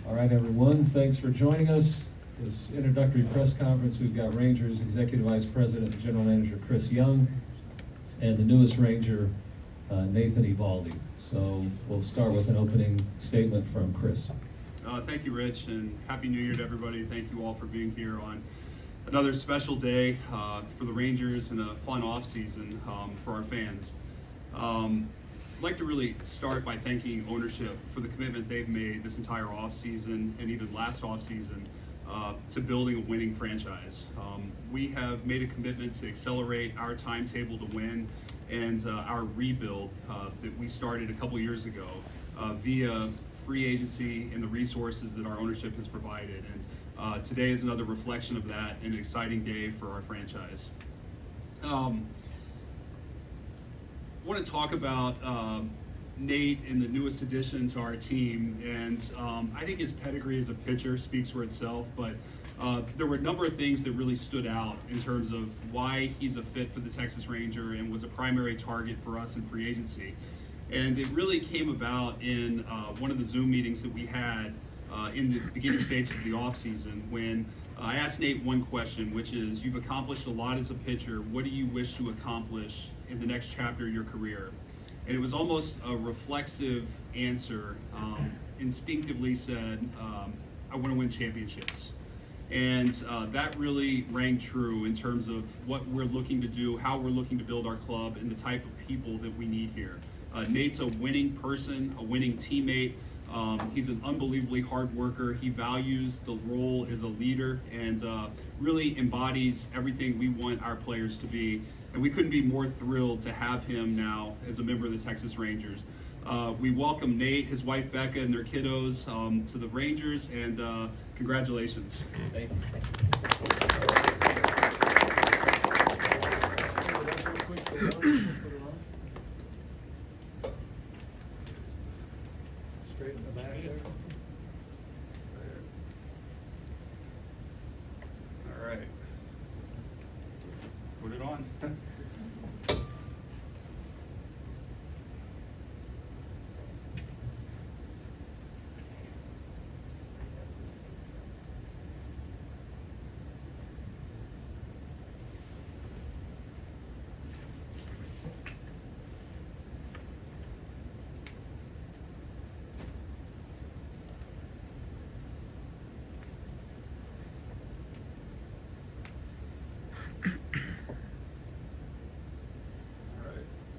All right, everyone, thanks for joining us. This introductory press conference, we've got Rangers Executive Vice President and General Manager Chris Young and the newest Ranger, Nathan Eovaldi. So we'll start with an opening statement from Chris. Thank you, Rich, and Happy New Year to everybody. Thank you all for being here on another special day for the Rangers and a fun off-season for our fans. I'd like to really start by thanking ownership for the commitment they've made this entire offseason and even last offseason to building a winning franchise. We have made a commitment to accelerate our timetable to win and our rebuild that we started a couple years ago via free agency and the resources that our ownership has provided. And today is another reflection of that, and an exciting day for our franchise. I want to talk about Nate and the newest addition to our team, and I think his pedigree as a pitcher speaks for itself, but there were a number of things that really stood out in terms of why he's a fit for the Texas Ranger and was a primary target for us in free agency. And it really came about in one of the Zoom meetings that we had in the beginning stages of the offseason when I asked Nate one question, which is, you've accomplished a lot as a pitcher. What do you wish to accomplish in the next chapter of your career? And it was almost a reflexive answer, instinctively said, I want to win championships. And that really rang true in terms of what we're looking to do, how we're looking to build our club, and the type of people that we need here. Nate's a winning person, a winning teammate. He's an unbelievably hard worker. He values the role as a leader and really embodies everything we want our players to be. And we couldn't be more thrilled to have him now as a member of the Texas Rangers. We welcome Nate, his wife Becca, and their kiddos to the Rangers, and congratulations. Thank you. Straight in the back there. All right. Put it on.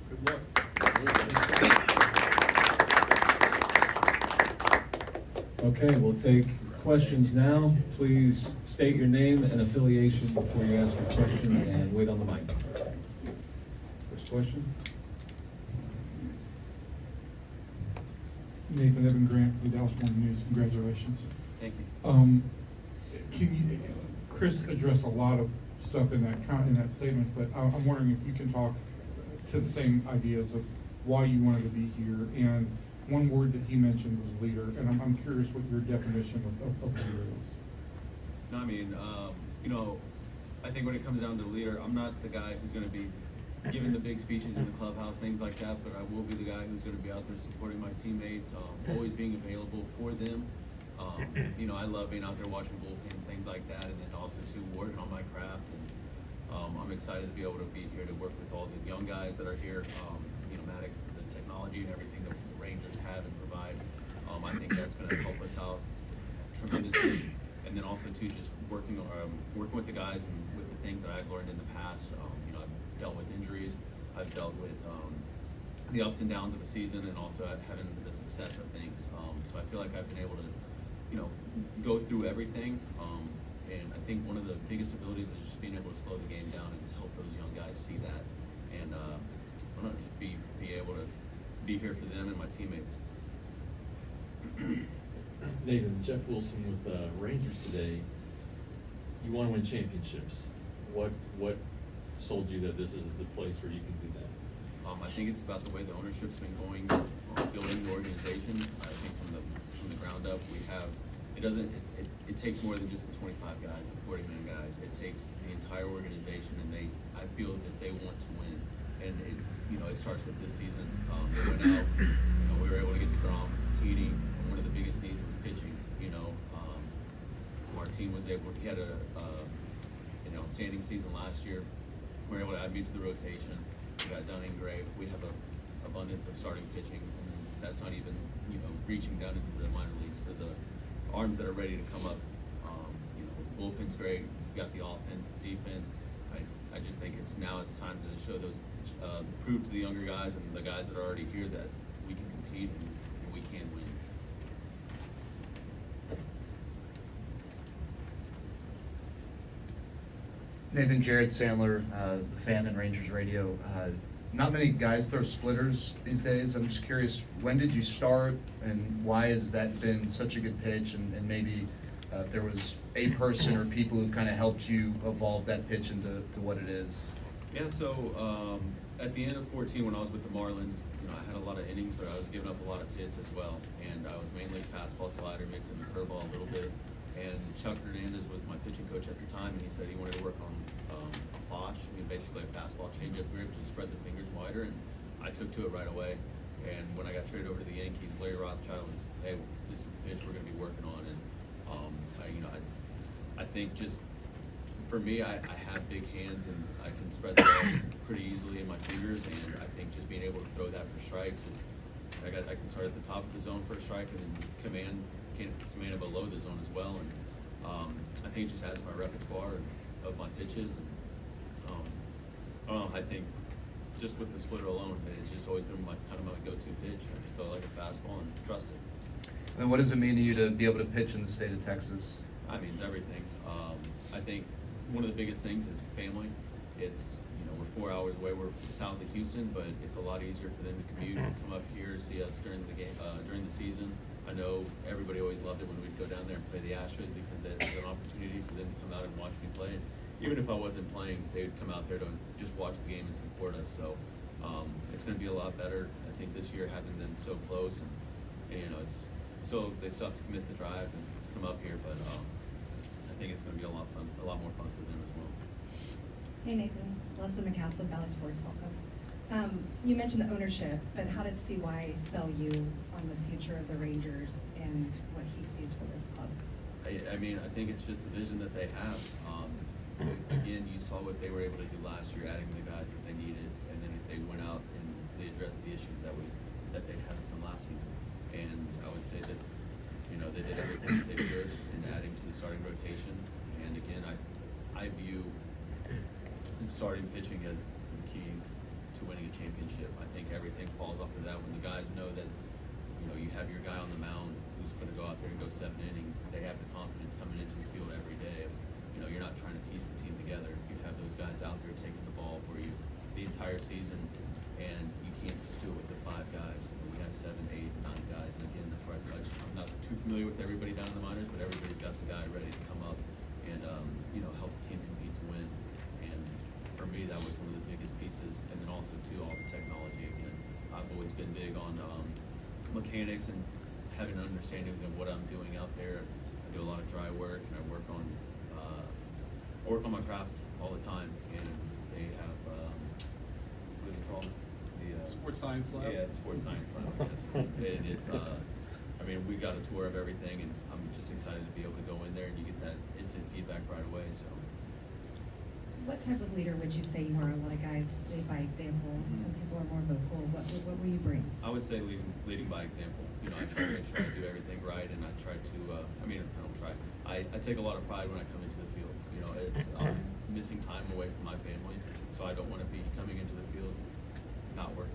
Good luck. Okay, we'll take questions now. Please state your name and affiliation before you ask your question, and wait on the mic. First question. Nathan Evan Grant for the Dallas Morning News. Congratulations. Thank you. Can you, Chris addressed a lot of stuff in that statement, but I'm wondering if you can talk to the same ideas of why you wanted to be here. And one word that he mentioned was leader, and I'm curious what your definition of leader is. No, I mean, I think when it comes down to leader, I'm not the guy who's going to be giving the big speeches in the clubhouse, things like that, but I will be the guy who's going to be out there supporting my teammates, always being available for them. I love being out there watching bullpens, things like that, and then also too working on my craft. And I'm excited to be able to be here to work with all the young guys that are here. Maddox, the technology and everything that the Rangers have and provide. I think that's going to help us out tremendously. And then also too, just working with the guys and with the things that I've learned in the past. I've dealt with injuries. I've dealt with the ups and downs of a season, and also having the success of things. So I feel like I've been able to, go through everything. And I think one of the biggest abilities is just being able to slow the game down and help those young guys see that. And I'm not just be able to be here for them and my teammates. Nathan, Jeff Wilson with Rangers today. You want to win championships. What sold you that this is the place where you can do that? I think it's about the way the ownership's been going, building the organization. I think from the ground up, we have. It takes more than just the 25 guys, the 40-man guys. It takes the entire organization, and I feel that they want to win. And it starts with this season. They went out. We were able to he had a outstanding season last year. We were able to add me to the rotation. We got Dunning great. We have a abundance of starting pitching, and that's not even reaching down into the minor leagues for the arms that are ready to come up. Bullpen's great. We got the offense, the defense. I just think it's time to show those, prove to the younger guys and the guys that are already here that we can compete and we can win. Nathan, Jared Sandler, fan in Rangers Radio. Not many guys throw splitters these days. I'm just curious, when did you start, and why has that been such a good pitch? And maybe if there was a person or people who kind of helped you evolve that pitch into what it is. Yeah, so at the end of 14, when I was with the Marlins, I had a lot of innings, but I was giving up a lot of hits as well. And I was mainly fastball, slider, mixing the curveball a little bit. And Chuck Hernandez was my pitching coach at the time, and he said he wanted to work on a Fosh, basically a fastball changeup grip to spread the fingers wider, and I took to it right away. And when I got traded over to the Yankees, Larry Rothschild was, hey, this is the pitch we're going to be working on. And I think just for me, I have big hands and I can spread the ball pretty easily in my fingers, and I think just being able to throw that for strikes, I can start at the top of the zone for a strike and then command it below the zone as well. And I think it just adds my repertoire of my pitches. And I don't know, I think just with the splitter alone, it's just always been my go-to pitch. I just throw like a fastball and trust it. And what does it mean to you to be able to pitch in the state of Texas? I mean, it's everything. I think one of the biggest things is family. It's, we're 4 hours away. We're south of Houston, but it's a lot easier for them to commute and come up here, see us during the game, during the season. I know everybody always loved it when we'd go down there and play the Astros because it was an opportunity for them to come out and watch me play. And even if I wasn't playing, they would come out there to just watch the game and support us. So it's going to be a lot better. I think this year having them so close, and it's still, they still have to commit the drive and to come up here, but I think it's going to be a lot more fun for them as well. Hey Nathan, Leslie McCaslin, Valley Sports, welcome. You mentioned the ownership, but how did CY sell you on the future of the Rangers and what he sees for this club? I mean, I think it's just the vision that they have. Again, you saw what they were able to do last year, adding the guys that they needed, and then they went out and they addressed the issues that they had from last season. And I would say that they did everything that they could in adding to the starting rotation. And again, I view starting pitching as the key to winning a championship. I think everything falls off of that when the guys know that you have your guy on the mound who's going to go out there and go 7 innings. They have the confidence coming into the field every day. You're not trying to piece the team together. You have those guys out there taking the ball for you the entire season, and you can't just do it with the 5 guys. We have 7, 8, 9 guys, and again, that's where I'm not too familiar with everybody down in the minors, but everybody's got the guy ready to come up and help the team compete to win. And for me, that was one of the biggest pieces. And then also too, all the technology. Again, I've always been big on mechanics and having an understanding of what I'm doing out there. I do a lot of dry work, and I work on my craft all the time. And they have what is it called? The Sports Science Lab? Yeah, the Sports Science Lab, yes. And it's we got a tour of everything, and I'm just excited to be able to go in there and you get that instant feedback right away. So What type of leader would you say you are? A lot of guys lead by example. Some people are more vocal. What will you bring? I would say leading by example. I try to make sure I do everything right, and I try to. I don't try. I take a lot of pride when I come into the field. It's missing time away from my family, so I don't want to be coming into the field not working.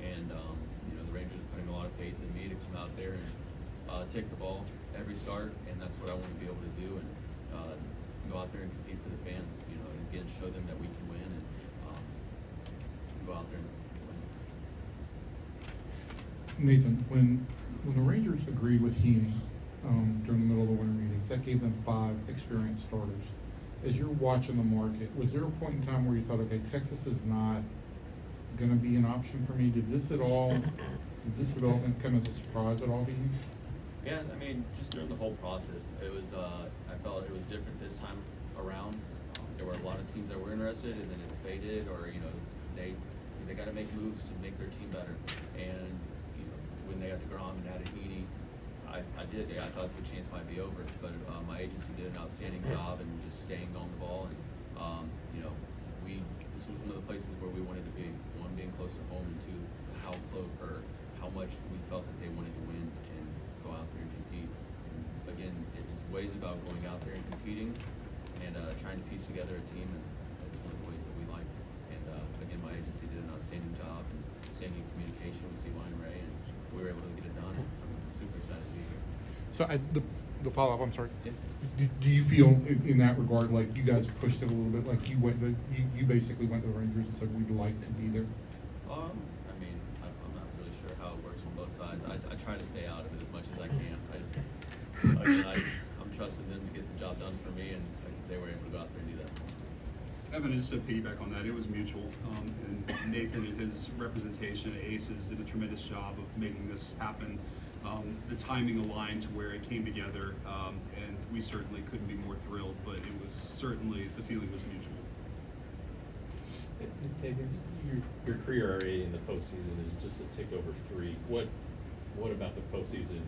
And the Rangers are putting a lot of faith in me to come out there and take the ball every start, and that's what I want to be able to do, and go out there and compete for the fans. Again, show them that we can win, and go out there and win. Nathan, when the Rangers agreed with Heaney during the middle of the winter meetings, that gave them 5 experienced starters. As you're watching the market, was there a point in time where you thought, okay, Texas is not going to be an option for me? Did this development come as a surprise at all to you? Yeah, just during the whole process, it was. I felt it was different this time around. There were a lot of teams that were interested, and then it faded, or they got to make moves to make their team better. And when they got DeGrom and added Heaney, I did. I thought the chance might be over, but my agency did an outstanding job and just staying on the ball. And this was one of the places where we wanted to be. One, being close to home, and two, how close or how much we felt that they wanted to win and go out there and compete. And again, it was ways about going out there and competing and trying to piece together a team, and that's one of the ways that we liked. And again, my agency did an outstanding job and staying in communication with CY and Ray, and we were able to get it done. I'm super excited to be here. So the follow-up, I'm sorry. Yeah. Do you feel in that regard, like you guys pushed it a little bit, like you basically went to the Rangers and said, we'd like to be there? I mean, I'm not really sure how it works on both sides. I try to stay out of it as much as I can. I'm trusting them to get the job done for me, and they were able to go out there and do that. Evan, just to piggyback on that, it was mutual. And Nathan and his representation at Aces did a tremendous job of making this happen. The timing aligned to where it came together, and we certainly couldn't be more thrilled, but it was certainly, the feeling was mutual. Nathan, your career already in the postseason is just a tick over 3. What about the postseason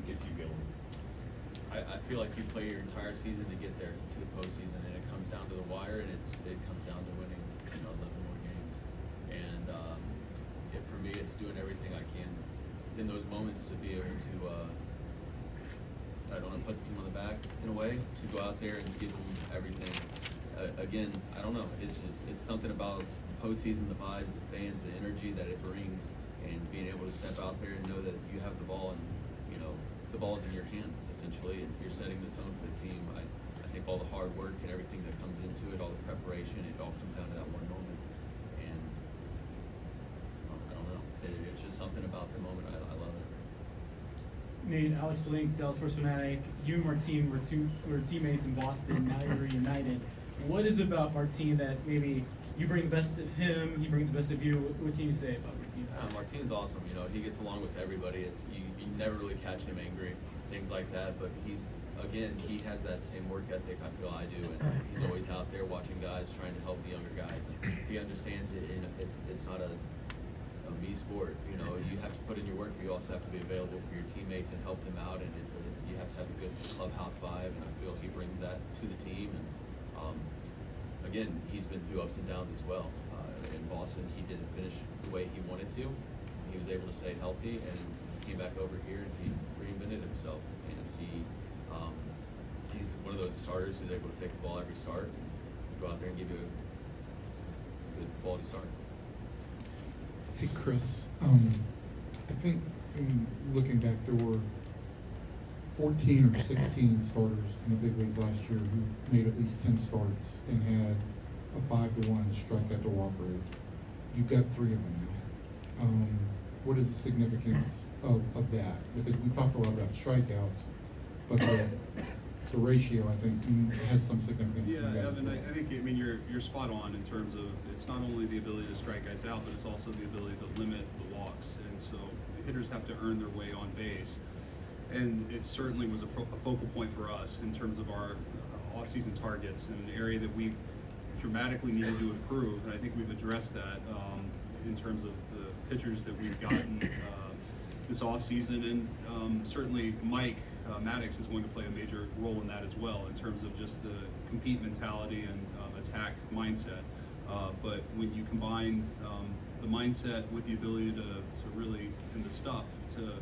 gets you going? I feel like you play your entire season to get there to the postseason, and it comes down to the wire, and it comes down to winning 11 more games. And for me, it's doing everything I can in those moments to be able to, I don't want to put the team on the back in a way, to go out there and give them everything. Again, I don't know. It's something about the postseason, the vibes, the fans, the energy that it brings, and being able to step out there and know that you have the ball and the ball's in your hand essentially, and you're setting the tone for the team. I think all the hard work and everything that comes into it, all the preparation, it all comes down to that one moment. And I don't know. It's just something about the moment. I love it. Nate, Alex Blink, Dallas Sports Fanatic. You and Martine were teammates in Boston. Now you're reunited. What is it about Martine that maybe you bring the best of him, he brings the best of you? What can you say about Martine? Martine's awesome. He gets along with everybody. You never really catch him angry, things like that. But he has that same work ethic I feel I do, and he's always out there watching guys, trying to help the younger guys. And he understands it, and it's not a me sport. You have to put in your work, but you also have to be available for your teammates and help them out. And you have to have a good clubhouse vibe, and I feel he brings that to the team. And again, he's been through ups and downs as well. In Boston, he didn't finish the way he wanted to. He was able to stay healthy, and came back over here and he reinvented himself. And he's one of those starters who's able to take the ball every start and go out there and give you a good quality start. Hey, Chris, I think in looking back, there were 14 or 16 starters in the big leagues last year who made at least 10 starts and had a 5-to-1 strikeout to walk rate. You've got 3 of them now. What is the significance of that? Because we talked a lot about strikeouts, but the ratio, I think, has some significance. Yeah, to you guys Evan, as well. I think you're spot on in terms of it's not only the ability to strike guys out, but it's also the ability to limit the walks. And so the hitters have to earn their way on base. And it certainly was a focal point for us in terms of our off-season targets, and an area that we dramatically needed to improve. And I think we've addressed that in terms of the pitchers that we've gotten this off-season. And certainly Mike Maddox is going to play a major role in that as well, in terms of just the compete mentality and attack mindset. But when you combine the mindset with the ability to really, and the stuff to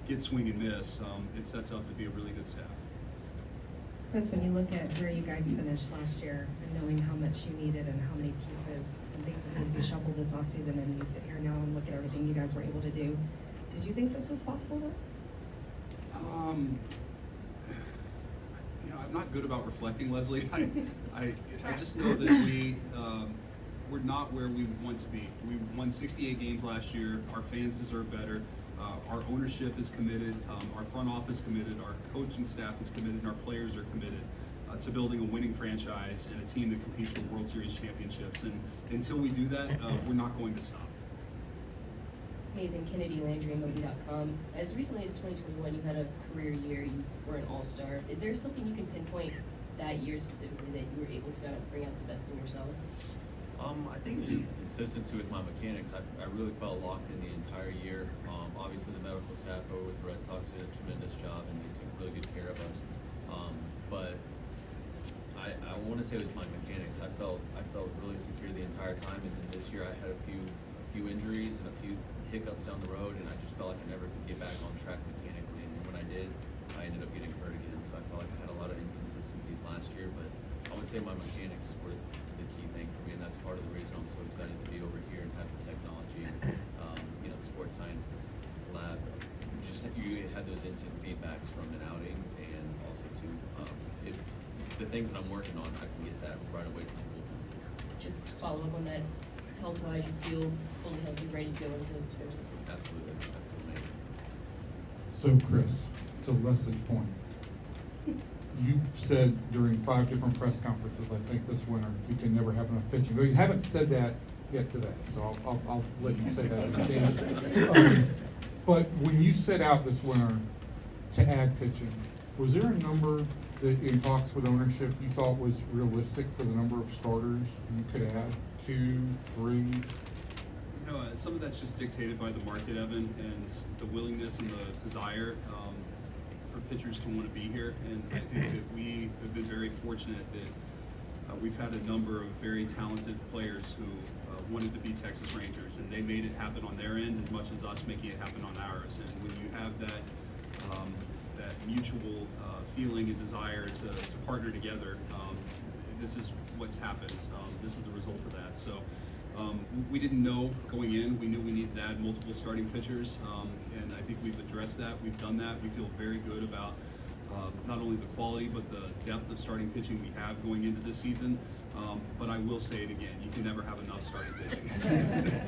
get swing and miss, it sets up to be a really good staff. Chris, when you look at where you guys finished last year and knowing how much you needed and how many pieces and things that need to be shuffled this offseason, and you sit here now and look at everything you guys were able to do, did you think this was possible though? I'm not good about reflecting, Leslie. I just know that we're not where we want to be. We won 68 games last year. Our fans deserve better. Our ownership is committed. Our front office is committed. Our coaching staff is committed, and our players are committed to building a winning franchise and a team that competes for World Series championships. And until we do that, we're not going to stop. Nathan Kennedy, LandryMoby.com. As recently as 2021, you had a career year. You were an all-star. Is there something you can pinpoint that year specifically that you were able to kind of bring out the best in yourself? I think it was just the consistency with my mechanics. I really felt locked in the entire year. Obviously, the medical staff over with the Red Sox did a tremendous job, and they took really good care of us. But I want to say it was my mechanics. I felt really secure the entire time, and then this year I had a few injuries and a few hiccups down the road, and I just felt like I never could get back on track mechanically. And when I did, I ended up getting hurt again. So I felt like I had a lot of inconsistencies last year, but I would say my mechanics were the key thing for me, and that's part of the reason I'm so excited to be over here and have the technology and the sports science lab. You had those instant feedbacks from an outing, and also too, the things that I'm working on, I can get that right away from the bullpen. Just follow up on that, health-wise, you feel fully healthy, ready to go into spring training? Absolutely. I feel amazing. So Chris, to Leslie's point, you said during 5 different press conferences, I think this winter, you can never have enough pitching. Well, you haven't said that yet today, so I'll let you say that. But when you set out this winter to add pitching, was there a number that in talks with ownership you thought was realistic for the number of starters you could add? 2, 3? Some of that's just dictated by the market, Evan, and the willingness and the desire for pitchers to want to be here. And I think that we have been very fortunate that we've had a number of very talented players who wanted to be Texas Rangers, and they made it happen on their end as much as us making it happen on ours. And when you have that mutual feeling and desire to partner together, this is what's happened. This is the result of that. So we didn't know going in. We knew we needed to add multiple starting pitchers, and I think we've addressed that. We've done that. We feel very good about not only the quality but the depth of starting pitching we have going into this season. But I will say it again, you can never have enough starting pitching.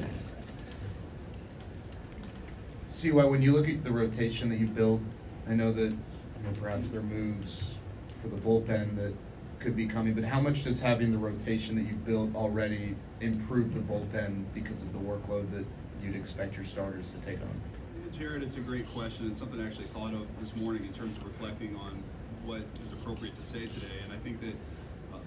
See why when you look at the rotation that you build, I know that perhaps there are moves for the bullpen that could be coming, but how much does having the rotation that you've built already improve the bullpen because of the workload that you'd expect your starters to take on? Jared, it's a great question, and something I actually thought of this morning in terms of reflecting on what is appropriate to say today. And I think that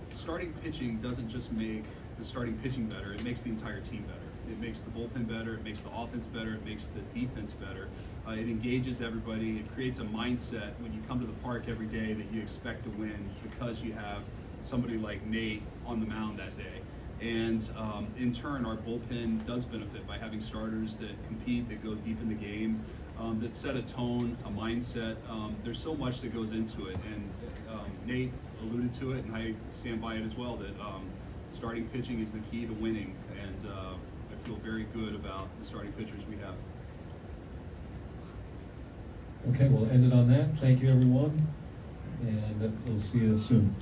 starting pitching doesn't just make the starting pitching better, it makes the entire team better. It makes the bullpen better, it makes the offense better, it makes the defense better. It engages everybody, it creates a mindset when you come to the park every day that you expect to win because you have somebody like Nate on the mound that day. And in turn, our bullpen does benefit by having starters that compete, that go deep into games, that set a tone, a mindset. There's so much that goes into it, and Nate alluded to it, and I stand by it as well, that starting pitching is the key to winning, and I feel very good about the starting pitchers we have. Okay, we'll end it on that. Thank you, everyone, and we'll see you soon.